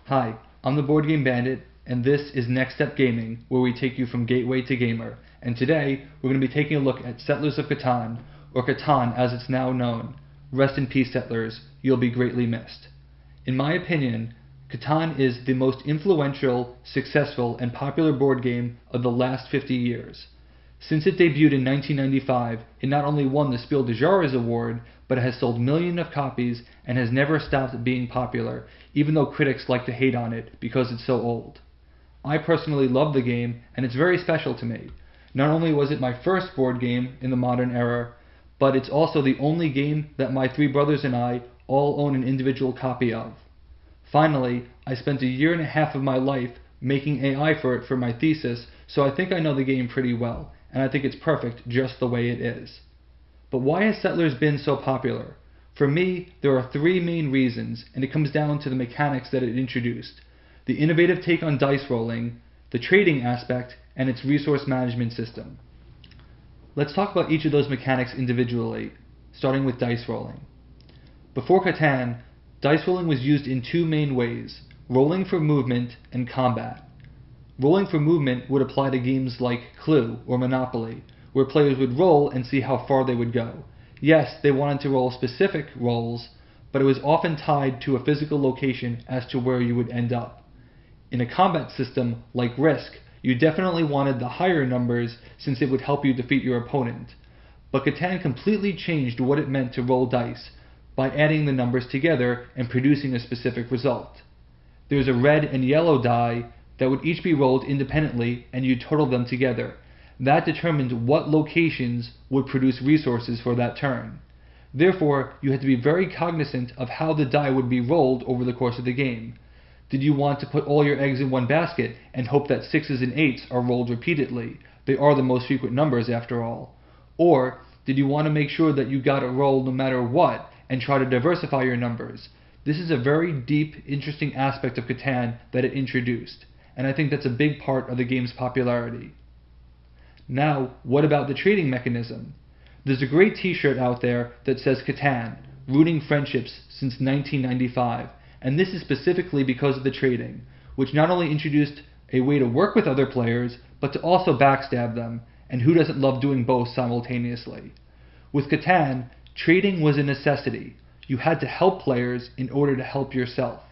Hi, I'm the Board Game Bandit, and this is Next Step Gaming, where we take you from gateway to gamer. And today, we're going to be taking a look at Settlers of Catan, or Catan as it's now known. Rest in peace, Settlers. You'll be greatly missed. In my opinion, Catan is the most influential, successful, and popular board game of the last 50 years. Since it debuted in 1995, it not only won the Spiel des Jahres award, but it has sold millions of copies and has never stopped being popular, even though critics like to hate on it because it's so old. I personally love the game, and it's very special to me. Not only was it my first board game in the modern era, but it's also the only game that my three brothers and I all own an individual copy of. Finally, I spent a year and a half of my life making AI for it for my thesis, so I think I know the game pretty well, and I think it's perfect just the way it is. But why has Settlers been so popular? For me, there are three main reasons, and it comes down to the mechanics that it introduced: the innovative take on dice rolling, the trading aspect, and its resource management system. Let's talk about each of those mechanics individually, starting with dice rolling. Before Catan, dice rolling was used in two main ways: rolling for movement and combat. Rolling for movement would apply to games like Clue or Monopoly, where players would roll and see how far they would go. Yes, they wanted to roll specific rolls, but it was often tied to a physical location as to where you would end up. In a combat system like Risk, you definitely wanted the higher numbers since it would help you defeat your opponent. But Catan completely changed what it meant to roll dice by adding the numbers together and producing a specific result. There's a red and yellow die that would each be rolled independently, and you total them together. That determined what locations would produce resources for that turn. Therefore, you had to be very cognizant of how the die would be rolled over the course of the game. Did you want to put all your eggs in one basket and hope that 6s and 8s are rolled repeatedly? They are the most frequent numbers after all. Or did you want to make sure that you got a roll no matter what and try to diversify your numbers? This is a very deep, interesting aspect of Catan that it introduced, and I think that's a big part of the game's popularity. Now, what about the trading mechanism? There's a great t-shirt out there that says Catan, rooting friendships since 1995, and this is specifically because of the trading, which not only introduced a way to work with other players, but to also backstab them, and who doesn't love doing both simultaneously? With Catan, trading was a necessity. You had to help players in order to help yourself.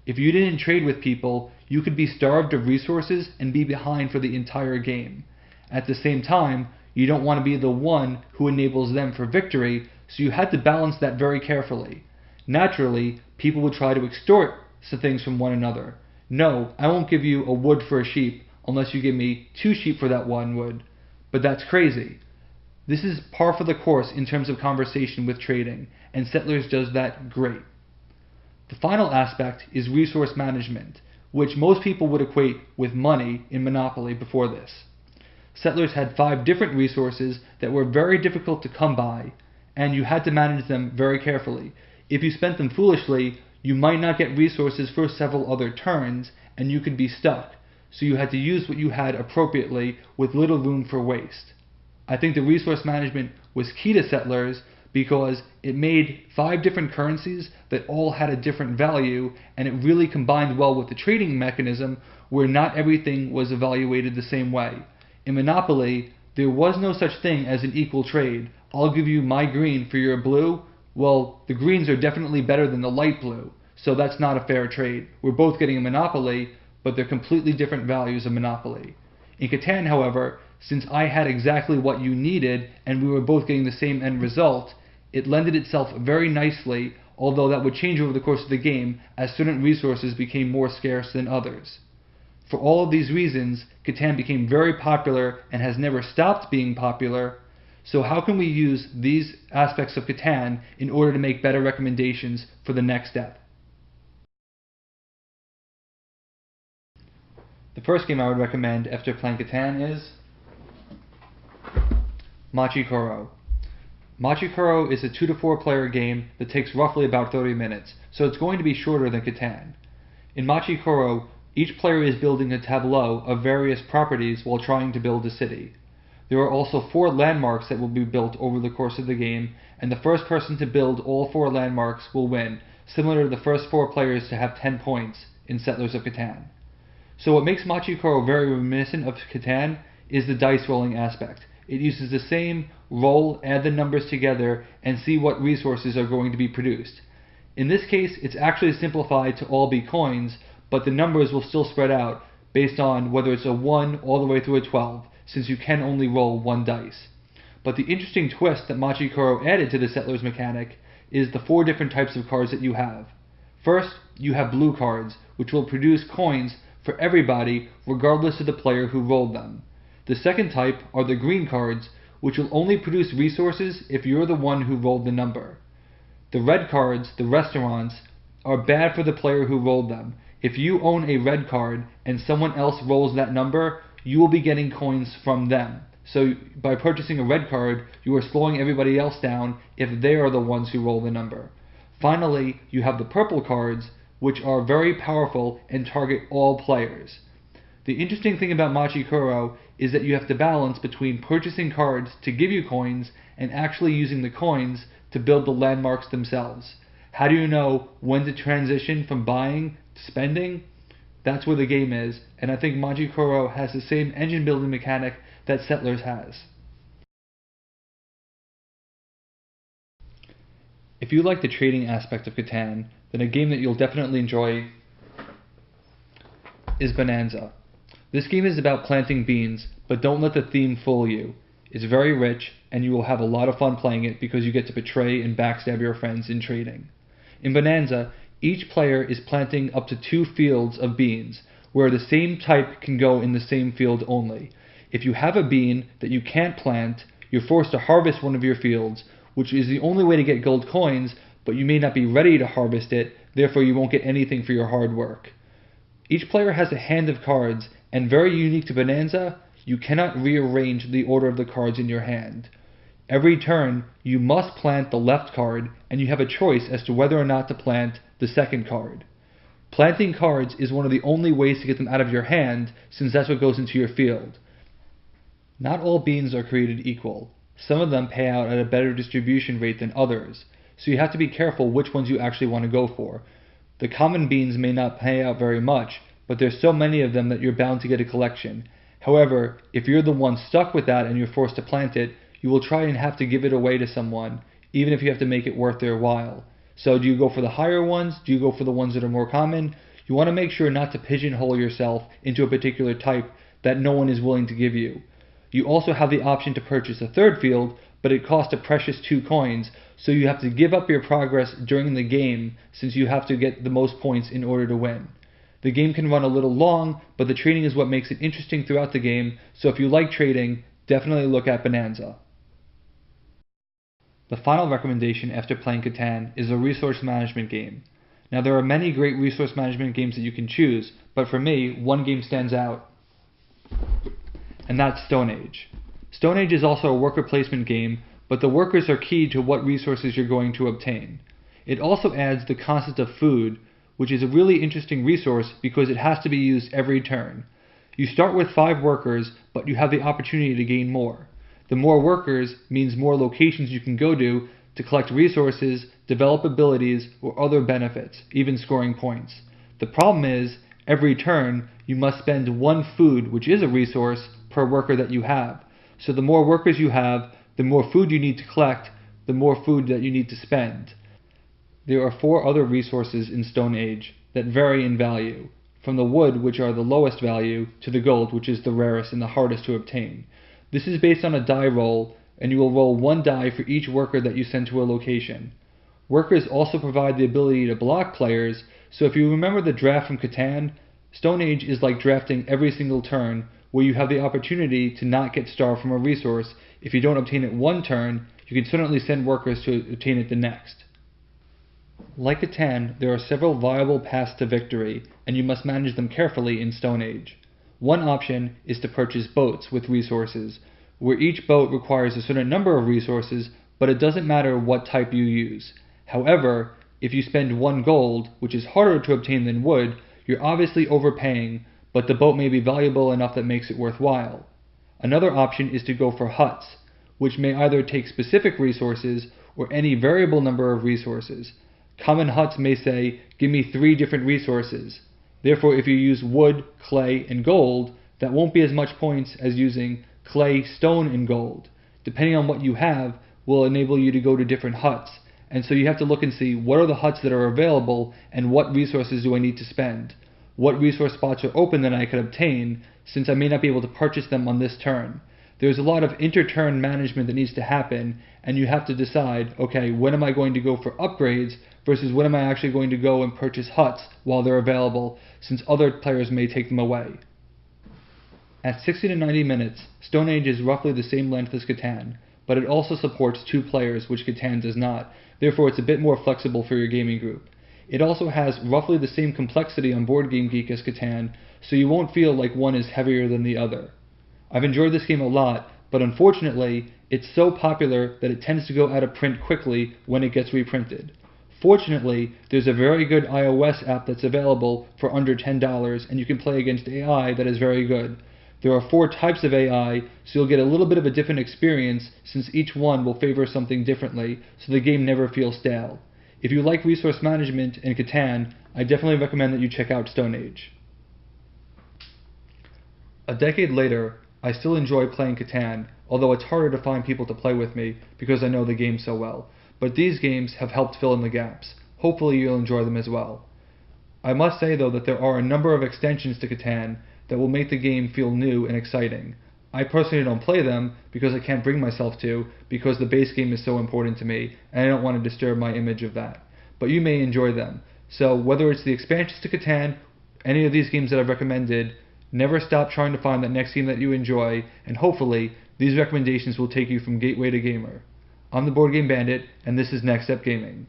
If you didn't trade with people, you could be starved of resources and be behind for the entire game. At the same time, you don't want to be the one who enables them for victory, so you had to balance that very carefully. Naturally, people would try to extort some things from one another. No, I won't give you a wood for a sheep unless you give me 2 sheep for that 1 wood. But that's crazy. This is par for the course in terms of conversation with trading, and Settlers does that great. The final aspect is resource management, which most people would equate with money in Monopoly before this. Settlers had 5 different resources that were very difficult to come by, and you had to manage them very carefully. If you spent them foolishly, you might not get resources for several other turns, and you could be stuck, so you had to use what you had appropriately with little room for waste. I think the resource management was key to Settlers because it made 5 different currencies that all had a different value, and it really combined well with the trading mechanism where not everything was evaluated the same way. In Monopoly, there was no such thing as an equal trade. I'll give you my green for your blue. Well, the greens are definitely better than the light blue, so that's not a fair trade. We're both getting a Monopoly, but they're completely different values of Monopoly. In Catan, however, since I had exactly what you needed and we were both getting the same end result, it lended itself very nicely, although that would change over the course of the game as certain resources became more scarce than others. For all of these reasons, Catan became very popular and has never stopped being popular. So how can we use these aspects of Catan in order to make better recommendations for the next step? The first game I would recommend after playing Catan is Machin Koro. Machin Koro is a 2 to 4 player game that takes roughly about 30 minutes, so it's going to be shorter than Catan. In Machin Koro, each player is building a tableau of various properties while trying to build a city. There are also 4 landmarks that will be built over the course of the game, and the first person to build all 4 landmarks will win, similar to the first 4 players to have 10 points in Settlers of Catan. So what makes Machin Koro very reminiscent of Catan is the dice rolling aspect. It uses the same roll, add the numbers together, and see what resources are going to be produced. In this case, it's actually simplified to all be coins, but the numbers will still spread out based on whether it's a 1 all the way through a 12, since you can only roll 1 dice. But the interesting twist that Machin Koro added to the Settlers mechanic is the 4 different types of cards that you have. First, you have blue cards, which will produce coins for everybody regardless of the player who rolled them. The second type are the green cards, which will only produce resources if you're the one who rolled the number. The red cards, the restaurants, are bad for the player who rolled them. If you own a red card and someone else rolls that number, you will be getting coins from them. So by purchasing a red card, you are slowing everybody else down if they are the ones who roll the number. Finally, you have the purple cards, which are very powerful and target all players. The interesting thing about Machin Koro is that you have to balance between purchasing cards to give you coins and actually using the coins to build the landmarks themselves. How do you know when to transition from buying to spending? That's where the game is, and I think Machin Koro has the same engine building mechanic that Settlers has. If you like the trading aspect of Catan, then a game that you'll definitely enjoy is Bonanza. This game is about planting beans, but don't let the theme fool you. It's very rich, and you will have a lot of fun playing it because you get to betray and backstab your friends in trading. In Bonanza, each player is planting up to 2 fields of beans, where the same type can go in the same field only. If you have a bean that you can't plant, you're forced to harvest one of your fields, which is the only way to get gold coins, but you may not be ready to harvest it, therefore you won't get anything for your hard work. Each player has a hand of cards, and very unique to Bonanza, you cannot rearrange the order of the cards in your hand. Every turn, you must plant the left card, and you have a choice as to whether or not to plant the second card. Planting cards is one of the only ways to get them out of your hand, since that's what goes into your field. Not all beans are created equal. Some of them pay out at a better distribution rate than others, so you have to be careful which ones you actually want to go for. The common beans may not pay out very much, but there's so many of them that you're bound to get a collection. However, if you're the one stuck with that and you're forced to plant it, you will try and have to give it away to someone, even if you have to make it worth their while. So do you go for the higher ones? Do you go for the ones that are more common? You want to make sure not to pigeonhole yourself into a particular type that no one is willing to give you. You also have the option to purchase a third field, but it costs a precious 2 coins, so you have to give up your progress during the game since you have to get the most points in order to win. The game can run a little long, but the trading is what makes it interesting throughout the game, so if you like trading, definitely look at Bonanza. The final recommendation after playing Catan is a resource management game. Now there are many great resource management games that you can choose, but for me, one game stands out, and that's Stone Age. Stone Age is also a worker placement game, but the workers are key to what resources you're going to obtain. It also adds the concept of food, which is a really interesting resource because it has to be used every turn. You start with 5 workers, but you have the opportunity to gain more. The more workers means more locations you can go to collect resources, develop abilities, or other benefits, even scoring points. The problem is, every turn, you must spend 1 food, which is a resource, per worker that you have. So the more workers you have, the more food you need to collect, the more food that you need to spend. There are 4 other resources in Stone Age that vary in value, from the wood, which are the lowest value, to the gold, which is the rarest and the hardest to obtain. This is based on a die roll, and you will roll 1 die for each worker that you send to a location. Workers also provide the ability to block players, so if you remember the draft from Catan, Stone Age is like drafting every single turn, where you have the opportunity to not get starved from a resource. If you don't obtain it 1 turn, you can certainly send workers to obtain it the next. Like Catan, there are several viable paths to victory, and you must manage them carefully in Stone Age. One option is to purchase boats with resources, where each boat requires a certain number of resources, but it doesn't matter what type you use. However, if you spend 1 gold, which is harder to obtain than wood, you're obviously overpaying, but the boat may be valuable enough that makes it worthwhile. Another option is to go for huts, which may either take specific resources or any variable number of resources. Common huts may say, give me 3 different resources. Therefore, if you use wood, clay, and gold, that won't be as much points as using clay, stone, and gold. Depending on what you have, will enable you to go to different huts. And so you have to look and see what are the huts that are available and what resources do I need to spend. What resource spots are open that I could obtain, since I may not be able to purchase them on this turn. There's a lot of inter-turn management that needs to happen, and you have to decide, okay, when am I going to go for upgrades versus when am I actually going to go and purchase huts while they're available, since other players may take them away. At 60 to 90 minutes, Stone Age is roughly the same length as Catan, but it also supports 2 players, which Catan does not. Therefore, it's a bit more flexible for your gaming group. It also has roughly the same complexity on Board Game Geek as Catan, so you won't feel like one is heavier than the other. I've enjoyed this game a lot, but unfortunately, it's so popular that it tends to go out of print quickly when it gets reprinted. Fortunately, there's a very good iOS app that's available for under $10, and you can play against AI that is very good. There are 4 types of AI, so you'll get a little bit of a different experience since each one will favor something differently, so the game never feels stale. If you like resource management in Catan, I definitely recommend that you check out Stone Age. A decade later, I still enjoy playing Catan, although it's harder to find people to play with me because I know the game so well. But these games have helped fill in the gaps. Hopefully you'll enjoy them as well. I must say though that there are a number of extensions to Catan that will make the game feel new and exciting. I personally don't play them because I can't bring myself to, because the base game is so important to me and I don't want to disturb my image of that. But you may enjoy them. So whether it's the expansions to Catan, any of these games that I've recommended, never stop trying to find that next game that you enjoy, and hopefully these recommendations will take you from gateway to gamer. I'm the Board Game Bandit, and this is Next Step Gaming.